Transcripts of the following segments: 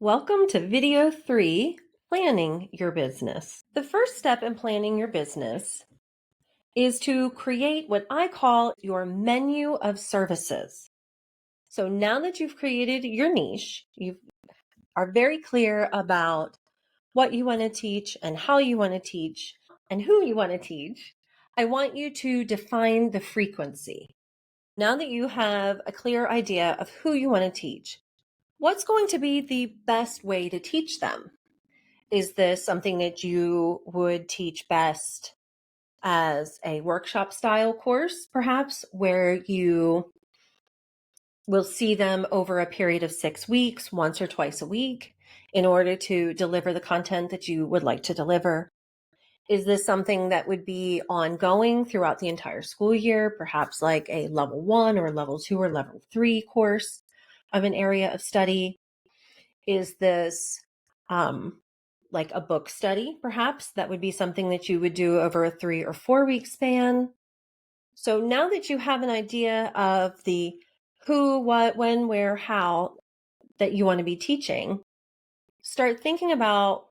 Welcome to video 3, Planning Your Business. The first step in planning your business is to create what I call your menu of services. So now that you've created your niche, you are very clear about what you want to teach and how you want to teach and who you want to teach, I want you to define the frequency. Now that you have a clear idea of who you want to teach, what's going to be the best way to teach them? Is this something that you would teach best as a workshop style course, perhaps, where you will see them over a period of 6 weeks, once or twice a week, in order to deliver the content that you would like to deliver? Is this something that would be ongoing throughout the entire school year, perhaps like a level 1 or level 2 or level 3 course of an area of study? Is this like a book study, perhaps? That would be something that you would do over a 3 or 4 week span. So now that you have an idea of the who, what, when, where, how that you want to be teaching, start thinking about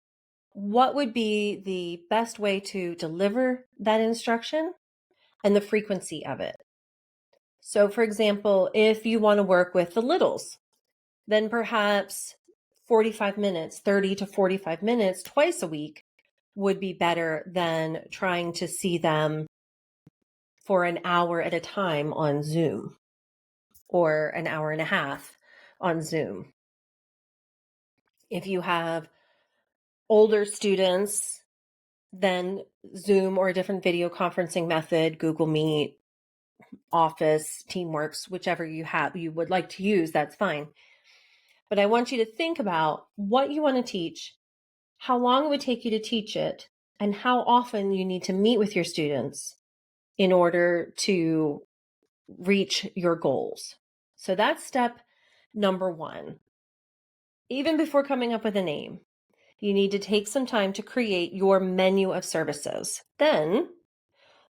what would be the best way to deliver that instruction and the frequency of it. So for example, if you want to work with the littles, then perhaps 45 minutes, 30 to 45 minutes twice a week would be better than trying to see them for an hour at a time on Zoom or an hour and a half on Zoom. If you have older students, then Zoom or a different video conferencing method, Google Meet, Office, Teamworks, whichever you would like to use, that's fine. But I want you to think about what you want to teach, how long it would take you to teach it, and how often you need to meet with your students in order to reach your goals. So that's step number 1. Even before coming up with a name, you need to take some time to create your menu of services. Then,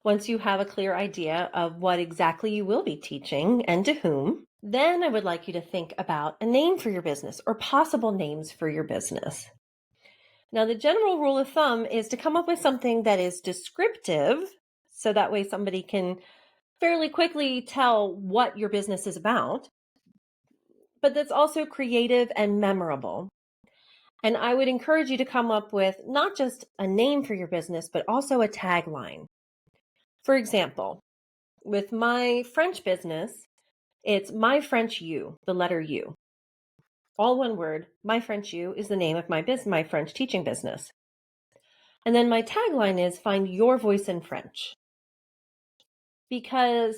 once you have a clear idea of what exactly you will be teaching and to whom, then I would like you to think about a name for your business or possible names for your business. Now, the general rule of thumb is to come up with something that is descriptive, so that way somebody can fairly quickly tell what your business is about, but that's also creative and memorable. And I would encourage you to come up with not just a name for your business, but also a tagline. For example, with my French business, it's My French U, the letter U. All one word, My French U is the name of my French teaching business. And then my tagline is Find Your Voice in French. Because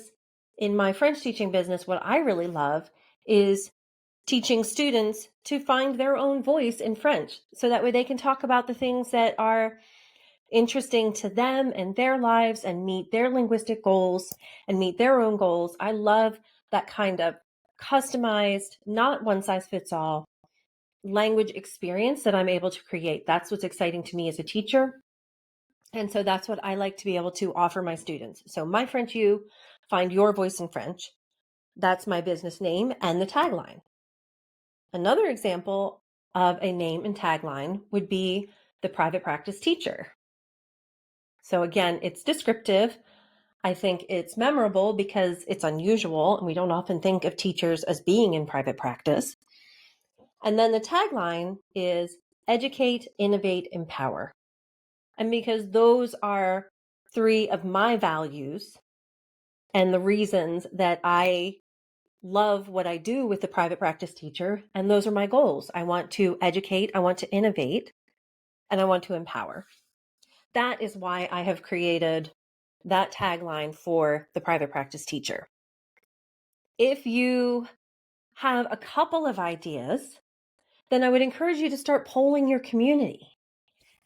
in my French teaching business, what I really love is teaching students to find their own voice in French, so that way they can talk about the things that are interesting to them and their lives and meet their linguistic goals and meet their own goals. I love that kind of customized, not one size fits all language experience that I'm able to create. That's what's exciting to me as a teacher. And so that's what I like to be able to offer my students. So My French U, Find Your Voice in French. That's my business name and the tagline. Another example of a name and tagline would be the Private Practice Teacher. So again, it's descriptive. I think it's memorable because it's unusual and we don't often think of teachers as being in private practice. And then the tagline is Educate, Innovate, Empower. And because those are 3 of my values and the reasons that I love what I do with the private practice teacher, and those are my goals. I want to educate, I want to innovate, and I want to empower. That is why I have created that tagline for the private practice teacher. If you have a couple of ideas, then I would encourage you to start polling your community.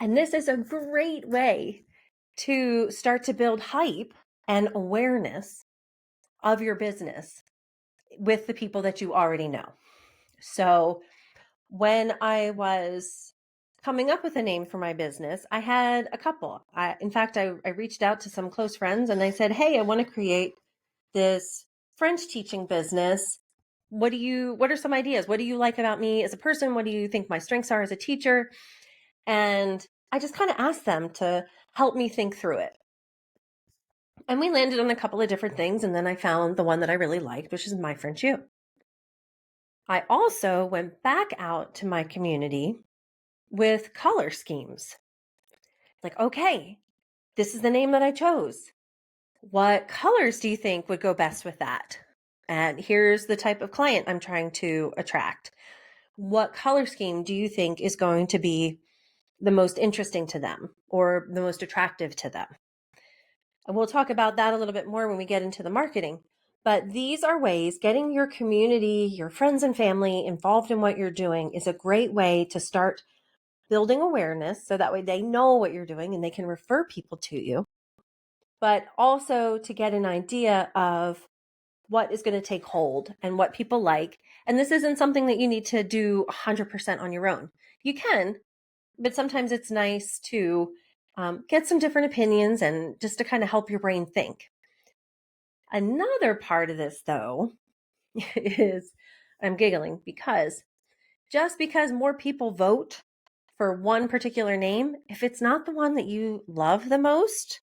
And this is a great way to start to build hype and awareness of your business with the people that you already know. So when I was coming up with a name for my business, I had a couple. In fact, I reached out to some close friends and I said, hey, I want to create this French teaching business What are some ideas? What do you like about me as a person? What do you think my strengths are as a teacher? And I just kind of asked them to help me think through it. And we landed on a couple of different things. And then I found the one that I really liked, which is My French You. I also went back out to my community with color schemes. Like, okay, this is the name that I chose. What colors do you think would go best with that? And here's the type of client I'm trying to attract. What color scheme do you think is going to be the most interesting to them or the most attractive to them? And we'll talk about that a little bit more when we get into the marketing. But these are ways getting your community, your friends and family involved in what you're doing is a great way to start building awareness. So that way they know what you're doing and they can refer people to you. But also to get an idea of what is going to take hold and what people like. And this isn't something that you need to do 100% on your own. You can, but sometimes it's nice to get some different opinions and just to kind of help your brain think. Another part of this, though, is I'm giggling because just because more people vote for one particular name, if it's not the one that you love the most,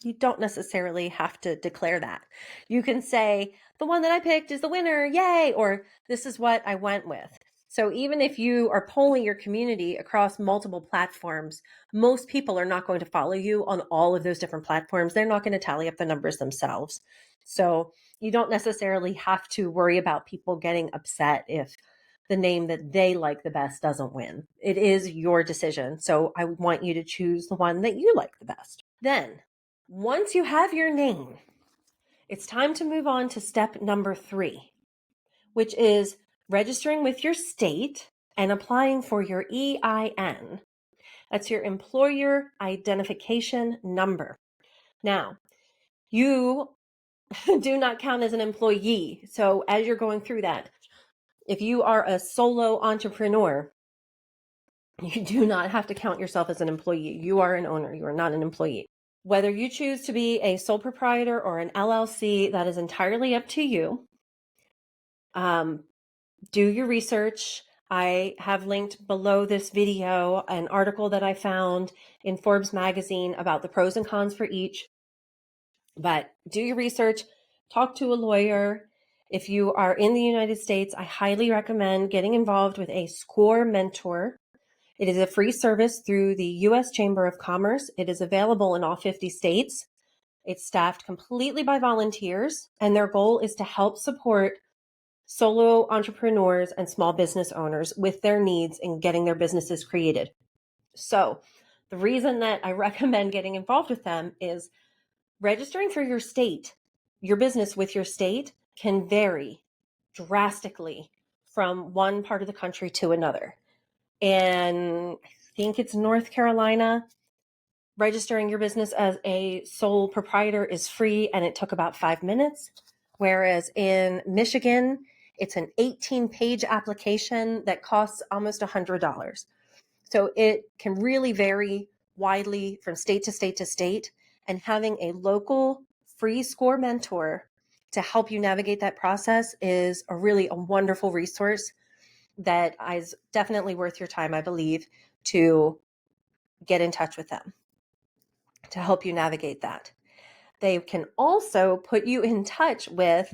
you don't necessarily have to declare that. You can say, the one that I picked is the winner, yay, or this is what I went with. So even if you are polling your community across multiple platforms, most people are not going to follow you on all of those different platforms. They're not going to tally up the numbers themselves. So you don't necessarily have to worry about people getting upset if the name that they like the best doesn't win. It is your decision. So I want you to choose the one that you like the best. Then, once you have your name, it's time to move on to step number 3, which is registering with your state and applying for your EIN. That's your employer identification number. Now, you do not count as an employee. So as you're going through that, if you are a solo entrepreneur, you do not have to count yourself as an employee. You are an owner. You are not an employee. Whether you choose to be a sole proprietor or an LLC, that is entirely up to you. Do your research. I have linked below this video an article that I found in Forbes magazine about the pros and cons for each. But do your research, talk to a lawyer. If you are in the United States, I highly recommend getting involved with a SCORE mentor. It is a free service through the U.S. Chamber of Commerce. It is available in all 50 states. It's staffed completely by volunteers, and their goal is to help support solo entrepreneurs and small business owners with their needs in getting their businesses created. So the reason that I recommend getting involved with them is registering for your state. Your business with your state can vary drastically from one part of the country to another. And I think it's North Carolina. Registering your business as a sole proprietor is free and it took about 5 minutes. Whereas in Michigan, it's an 18-page application that costs almost $100. So it can really vary widely from state to state to state. And having a local free SCORE mentor to help you navigate that process is a wonderful resource that is definitely worth your time, I believe, to get in touch with them to help you navigate that. They can also put you in touch with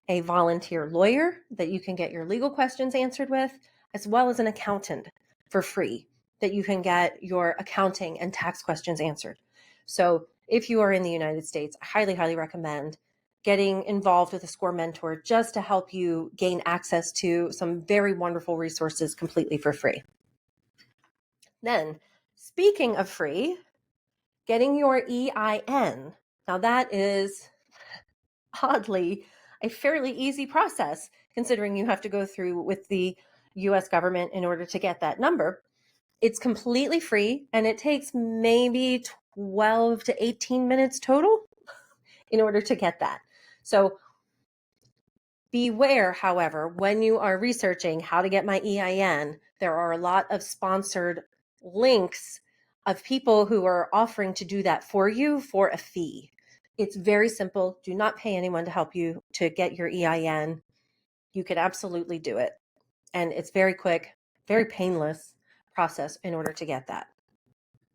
a volunteer lawyer that you can get your legal questions answered with, as well as an accountant for free that you can get your accounting and tax questions answered. So if you are in the United States, I highly, highly recommend getting involved with a SCORE mentor just to help you gain access to some very wonderful resources completely for free. Then, speaking of free, getting your EIN. Now that is oddly a fairly easy process considering you have to go through with the US government in order to get that number. It's completely free and it takes maybe 12 to 18 minutes total in order to get that. So beware, however, when you are researching how to get my EIN, there are a lot of sponsored links of people who are offering to do that for you for a fee. It's very simple. Do not pay anyone to help you to get your EIN. you can absolutely do it. And it's very quick, very painless process in order to get that.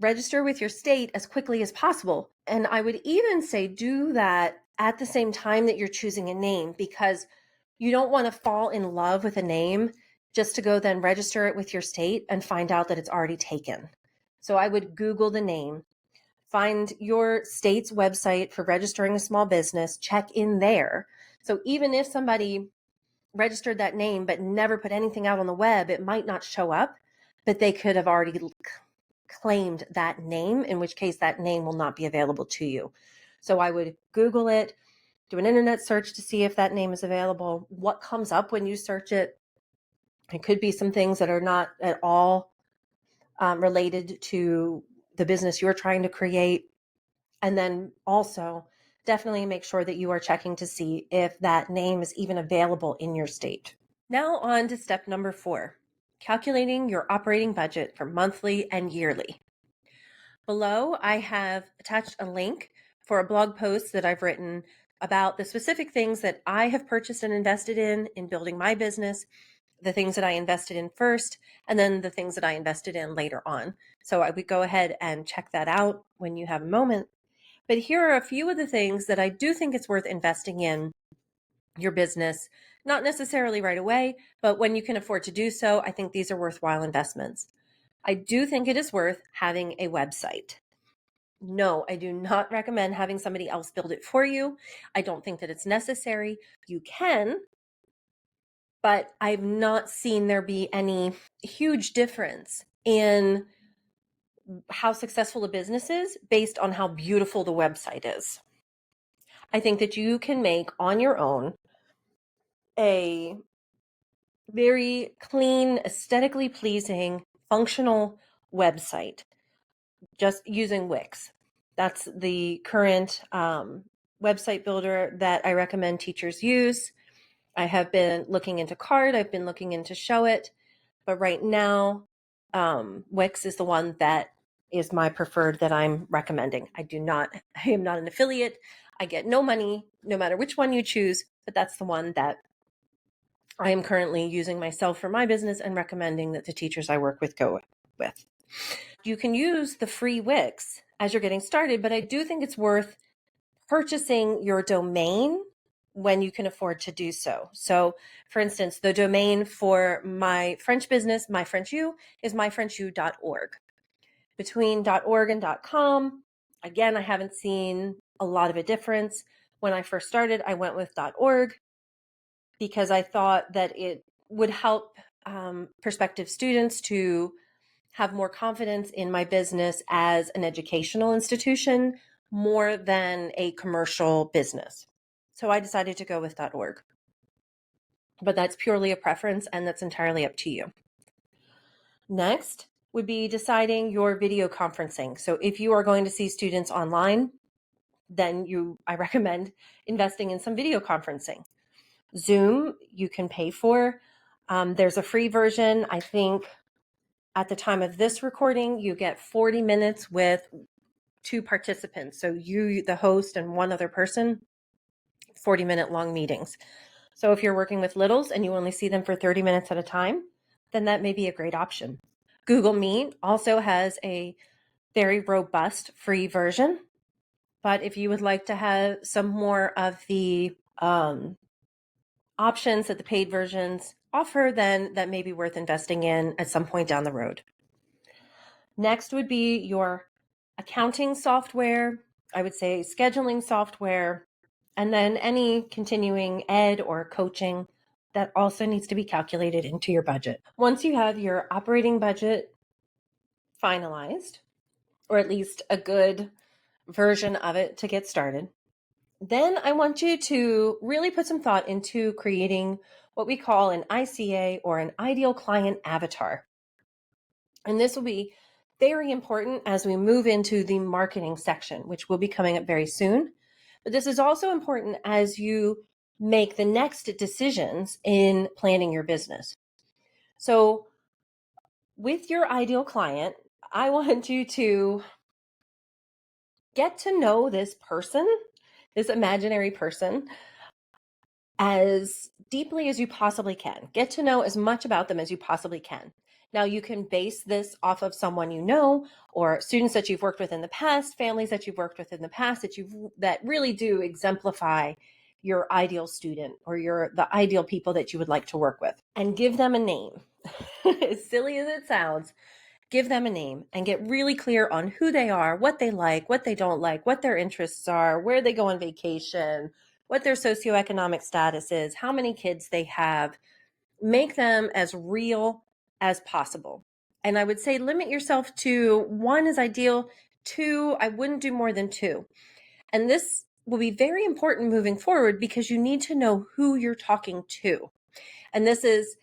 Register with your state as quickly as possible. And I would even say do that at the same time that you're choosing a name, because you don't want to fall in love with a name just to go then register it with your state and find out that it's already taken. So I would Google the name, find your state's website for registering a small business, check in there. So even if somebody registered that name but never put anything out on the web, it might not show up, but they could have already claimed that name, in which case that name will not be available to you. So I would Google it, do an internet search to see if that name is available. What comes up when you search it? It could be some things that are not at all related to the business you're trying to create. And then also definitely make sure that you are checking to see if that name is even available in your state. Now on to step number 4, calculating your operating budget for monthly and yearly. Below, I have attached a link for a blog post that I've written about the specific things that I have purchased and invested in building my business, the things that I invested in first, and then the things that I invested in later on. So I would go ahead and check that out when you have a moment. But here are a few of the things that I do think it's worth investing in your business, not necessarily right away, but when you can afford to do so, I think these are worthwhile investments. I do think it is worth having a website. No, I do not recommend having somebody else build it for you. I don't think that it's necessary. You can, but I've not seen there be any huge difference in how successful a business is based on how beautiful the website is. I think that you can make on your own a very clean, aesthetically pleasing, functional website just using Wix. That's the current website builder that I recommend teachers use. I have been looking into Card, I've been looking into Showit, but right now, Wix is the one that is my preferred that I'm recommending. I am not an affiliate. I get no money, no matter which one you choose, but that's the one that I am currently using myself for my business and recommending that the teachers I work with go with. You can use the free Wix as you're getting started, but I do think it's worth purchasing your domain when you can afford to do so. So, for instance, the domain for my French business, My French U, is myfrenchu.org. Between .org and .com, again, I haven't seen a lot of a difference. When I first started, I went with .org because I thought that it would help prospective students to have more confidence in my business as an educational institution more than a commercial business. So I decided to go with .org. But that's purely a preference, and that's entirely up to you. Next would be deciding your video conferencing. So if you are going to see students online, then I recommend investing in some video conferencing. Zoom, you can pay for. There's a free version. I think at the time of this recording, you get 40 minutes with 2 participants. So you, the host, and one other person, 40-minute long meetings. So if you're working with littles and you only see them for 30 minutes at a time, then that may be a great option. Google Meet also has a very robust free version. But if you would like to have some more of the options that the paid versions offer, then that may be worth investing in at some point down the road. Next would be your accounting software, I would say scheduling software, and then any continuing ed or coaching that also needs to be calculated into your budget. Once you have your operating budget finalized, or at least a good version of it to get started, then I want you to really put some thought into creating what we call an ICA, or an ideal client avatar. And this will be very important as we move into the marketing section, which will be coming up very soon. But this is also important as you make the next decisions in planning your business. So with your ideal client, I want you to get to know this person, this imaginary person, as deeply as you possibly can. Get to know as much about them as you possibly can. Now, you can base this off of someone you know, or students that you've worked with in the past, families that you've worked with in the past that really do exemplify your ideal student or the ideal people that you would like to work with, and give them a name. As silly as it sounds, give them a name and get really clear on who they are, what they like, what they don't like, what their interests are, where they go on vacation, what their socioeconomic status is, how many kids they have. Make them as real as possible. And I would say limit yourself to 1 is ideal, 2, I wouldn't do more than 2. And this will be very important moving forward because you need to know who you're talking to. And this is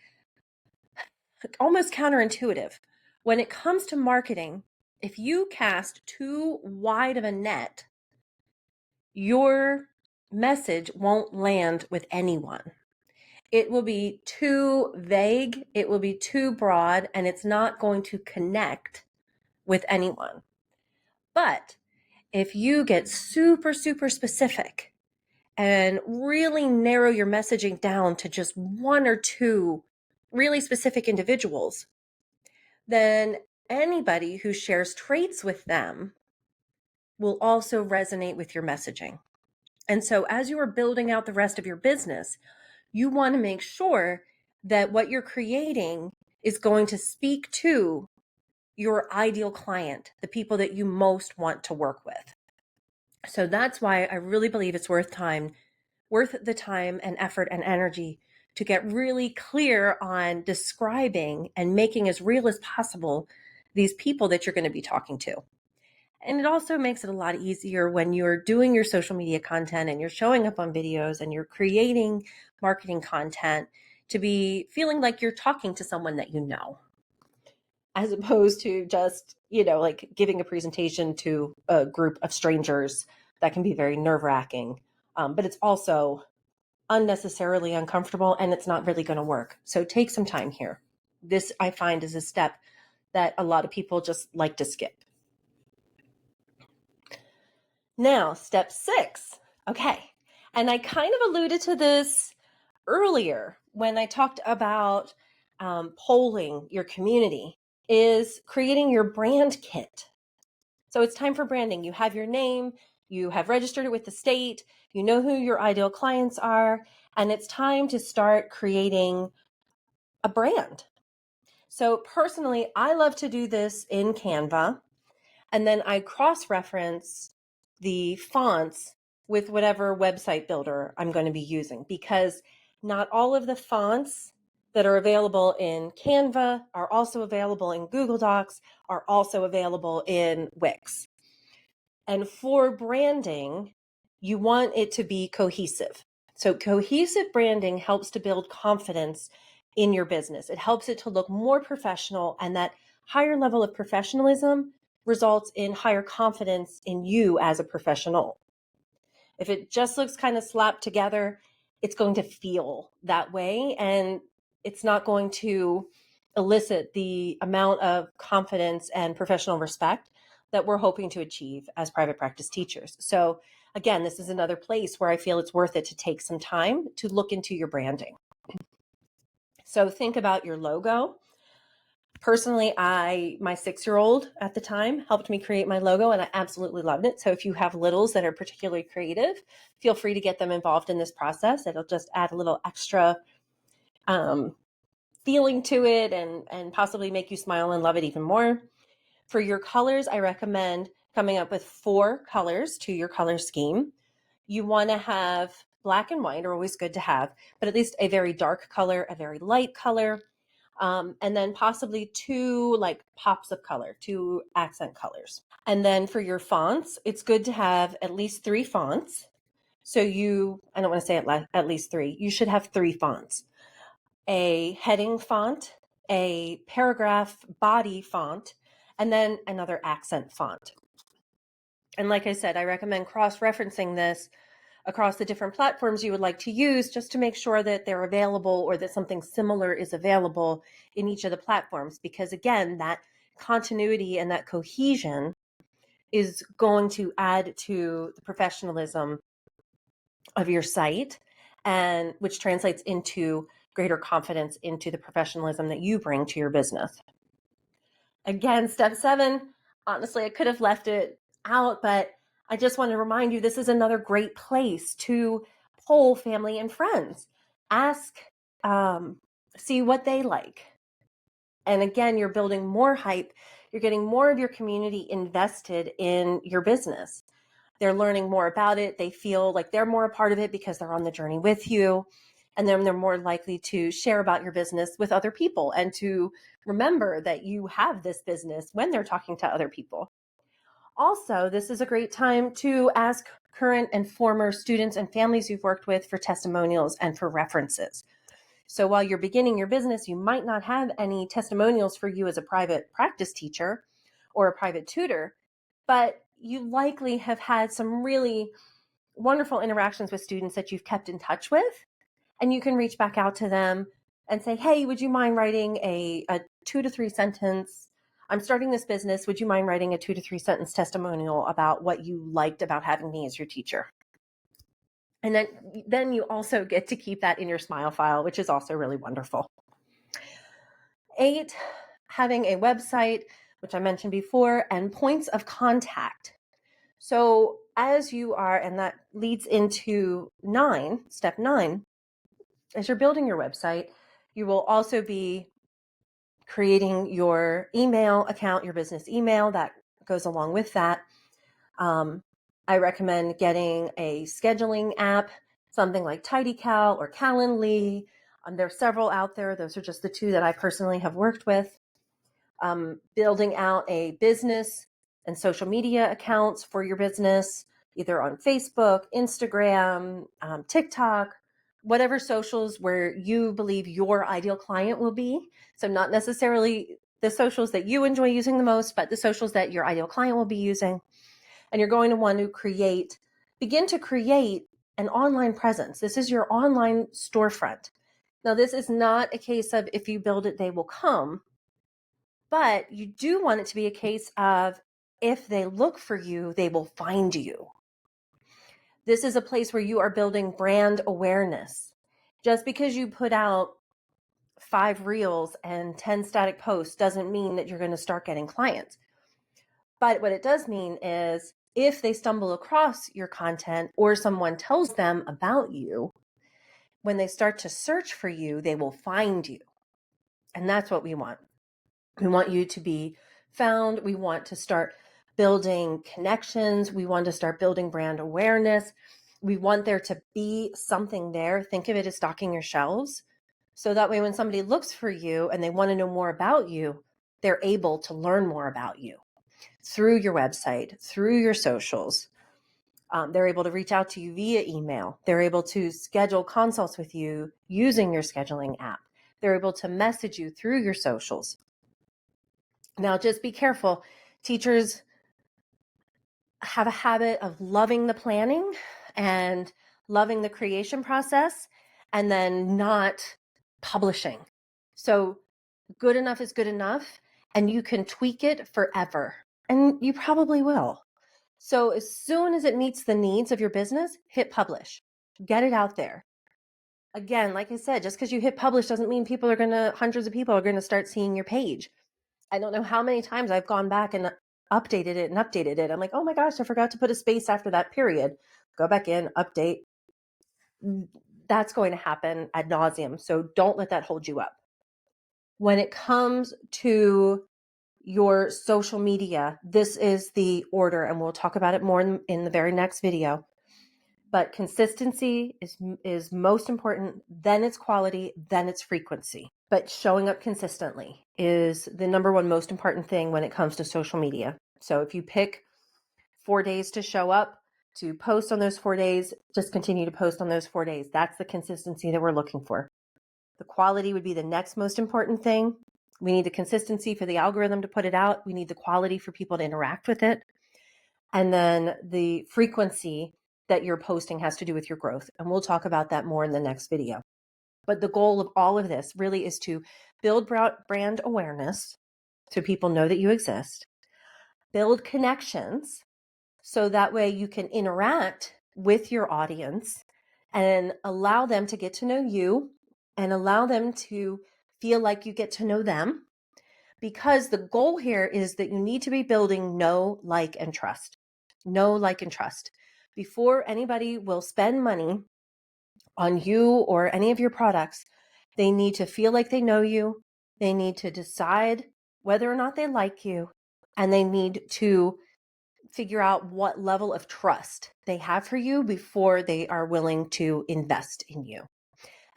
almost counterintuitive. When it comes to marketing, if you cast too wide of a net, your message won't land with anyone. It will be too vague, it will be too broad, and it's not going to connect with anyone. But if you get super, super specific and really narrow your messaging down to just 1 or 2 really specific individuals, then anybody who shares traits with them will also resonate with your messaging. And so as you are building out the rest of your business, you want to make sure that what you're creating is going to speak to your ideal client, the people that you most want to work with. So that's why I really believe it's worth the time and effort and energy to get really clear on describing and making as real as possible these people that you're going to be talking to. And it also makes it a lot easier when you're doing your social media content and you're showing up on videos and you're creating marketing content to be feeling like you're talking to someone that you know, as opposed to just, like giving a presentation to a group of strangers. That can be very nerve-wracking, but it's also unnecessarily uncomfortable and it's not really going to work. So take some time here. This, I find, is a step that a lot of people just like to skip. Now, step 6. Okay. And I kind of alluded to this earlier when I talked about polling your community, is creating your brand kit. So it's time for branding. You have your name, you have registered it with the state, you know who your ideal clients are, and it's time to start creating a brand. So personally, I love to do this in Canva, and then I cross-reference the fonts with whatever website builder I'm going to be using, because not all of the fonts that are available in Canva are also available in Google Docs, are also available in Wix. And for branding, you want it to be cohesive. So cohesive branding helps to build confidence in your business. It helps it to look more professional, and that higher level of professionalism results in higher confidence in you as a professional. If it just looks kind of slapped together, it's going to feel that way, and it's not going to elicit the amount of confidence and professional respect that we're hoping to achieve as private practice teachers. So again, this is another place where I feel it's worth it to take some time to look into your branding. So think about your logo. Personally, my 6-year-old at the time helped me create my logo, and I absolutely loved it. So if you have littles that are particularly creative, feel free to get them involved in this process. It'll just add a little extra feeling to it and possibly make you smile and love it even more. For your colors, I recommend coming up with 4 colors to your color scheme. You want to have black and white are always good to have, but at least a very dark color, a very light color, and then possibly 2 like pops of color, 2 accent colors. And then for your fonts, it's good to have at least 3 fonts. So I don't want to say at least 3, you should have 3 fonts. A heading font, a paragraph body font, and then another accent font. And like I said, I recommend cross-referencing this across the different platforms you would like to use, just to make sure that they're available or that something similar is available in each of the platforms. Because again, that continuity and that cohesion is going to add to the professionalism of your site and which translates into greater confidence into the professionalism that you bring to your business. Again, step 7, honestly, I could have left it out, but I just want to remind you, this is another great place to poll family and friends. Ask, see what they like. And again, you're building more hype. You're getting more of your community invested in your business. They're learning more about it. They feel like they're more a part of it because they're on the journey with you. And then they're more likely to share about your business with other people and to remember that you have this business when they're talking to other people. Also, this is a great time to ask current and former students and families you've worked with for testimonials and for references. So while you're beginning your business, you might not have any testimonials for you as a private practice teacher or a private tutor, but you likely have had some really wonderful interactions with students that you've kept in touch with. And you can reach back out to them and say, hey, would you mind writing a 2 to 3 sentence? I'm starting this business. Would you mind writing a 2 to 3 sentence testimonial about what you liked about having me as your teacher? And then you also get to keep that in your smile file, which is also really wonderful. 8, having a website, which I mentioned before, and points of contact. So as you are, and that leads into step 9, as you're building your website, you will also be creating your email account, your business email that goes along with that. I recommend getting a scheduling app, something like TidyCal or Calendly. There are several out there. Those are just the 2 that I personally have worked with. Building out a business and social media accounts for your business, either on Facebook, Instagram, TikTok, whatever socials where you believe your ideal client will be. So not necessarily the socials that you enjoy using the most, but the socials that your ideal client will be using. And you're going to want to begin to create an online presence. This is your online storefront. Now, this is not a case of if you build it, they will come, but you do want it to be a case of if they look for you, they will find you. This is a place where you are building brand awareness. Just because you put out 5 reels and 10 static posts doesn't mean that you're going to start getting clients. But what it does mean is if they stumble across your content or someone tells them about you, when they start to search for you, they will find you. And that's what we want. We want you to be found. We want to start building connections. We want to start building brand awareness. We want there to be something there. Think of it as stocking your shelves. So that way, when somebody looks for you and they want to know more about you, they're able to learn more about you through your website, through your socials. They're able to reach out to you via email. They're able to schedule consults with you using your scheduling app. They're able to message you through your socials. Now, just be careful. Teachers have a habit of loving the planning and loving the creation process and then not publishing. So good enough is good enough, and you can tweak it forever, and you probably will. So as soon as it meets the needs of your business, hit publish. Get it out there. Again, like I said, just because you hit publish doesn't mean hundreds of people are going to start seeing your page. I don't know how many times I've gone back and updated it. I'm like, oh my gosh, I forgot to put a space after that period. Go back in, update. That's going to happen ad nauseum. So don't let that hold you up. When it comes to your social media, this is the order, and we'll talk about it more in the very next video. But consistency is most important, then it's quality, then it's frequency. But showing up consistently is the number one most important thing when it comes to social media. So if you pick 4 days to show up, to post on those 4 days, just continue to post on those 4 days. That's the consistency that we're looking for. The quality would be the next most important thing. We need the consistency for the algorithm to put it out. We need the quality for people to interact with it. And then the frequency that you're posting has to do with your growth. And we'll talk about that more in the next video. But the goal of all of this really is to build brand awareness so people know that you exist, build connections so that way you can interact with your audience and allow them to get to know you and allow them to feel like you get to know them. Because the goal here is that you need to be building know, like, and trust. Know, like, and trust. Before anybody will spend money on you or any of your products, they need to feel like they know you. They need to decide whether or not they like you. And they need to figure out what level of trust they have for you before they are willing to invest in you.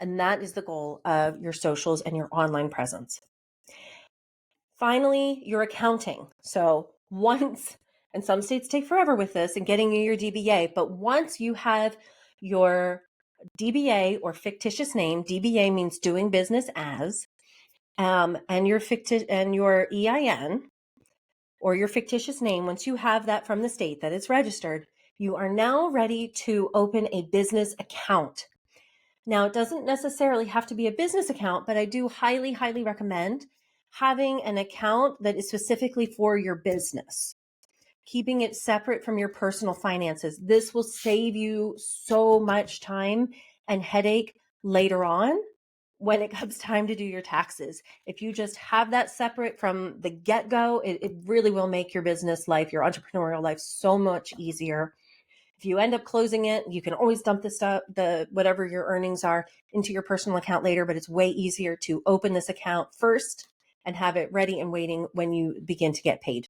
And that is the goal of your socials and your online presence. Finally, your accounting. So once, and some states take forever with this and getting you your DBA, but once you have your DBA or fictitious name, DBA means doing business as, and your EIN or your fictitious name, once you have that from the state that it's registered, you are now ready to open a business account. Now, it doesn't necessarily have to be a business account, but I do highly, highly recommend having an account that is specifically for your business, keeping it separate from your personal finances. This will save you so much time and headache later on when it comes time to do your taxes. If you just have that separate from the get-go, it really will make your business life, your entrepreneurial life, so much easier. If you end up closing it, you can always dump the stuff, whatever your earnings are, into your personal account later, but it's way easier to open this account first and have it ready and waiting when you begin to get paid.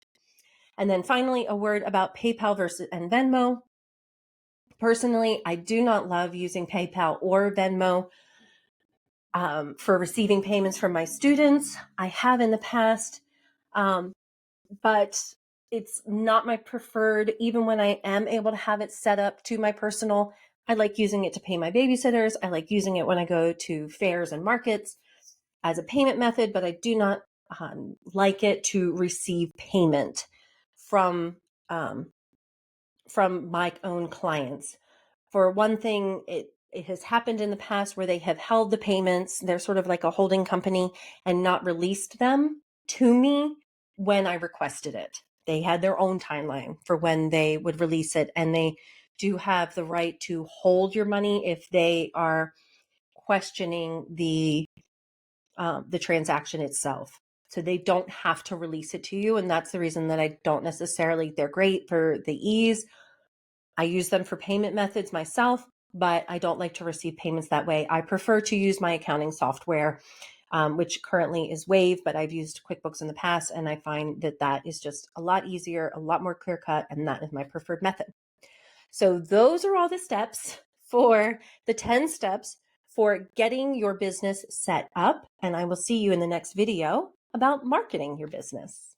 And then finally, a word about PayPal and Venmo. Personally, I do not love using PayPal or Venmo for receiving payments from my students. I have in the past, but it's not my preferred. Even when I am able to have it set up to my personal, I like using it to pay my babysitters. I like using it when I go to fairs and markets as a payment method, but I do not like it to receive payment from my own clients. For one thing, it has happened in the past where they have held the payments. They're sort of like a holding company and not released them to me when I requested it. They had their own timeline for when they would release it, and they do have the right to hold your money if they are questioning the transaction itself. So they don't have to release it to you, and that's the reason that I don't necessarily. They're great for the ease. I use them for payment methods myself, but I don't like to receive payments that way. I prefer to use my accounting software, which currently is Wave, but I've used QuickBooks in the past, and I find that that is just a lot easier, a lot more clear cut, and that is my preferred method. So those are all the steps for the 10 steps for getting your business set up, and I will see you in the next video about marketing your business.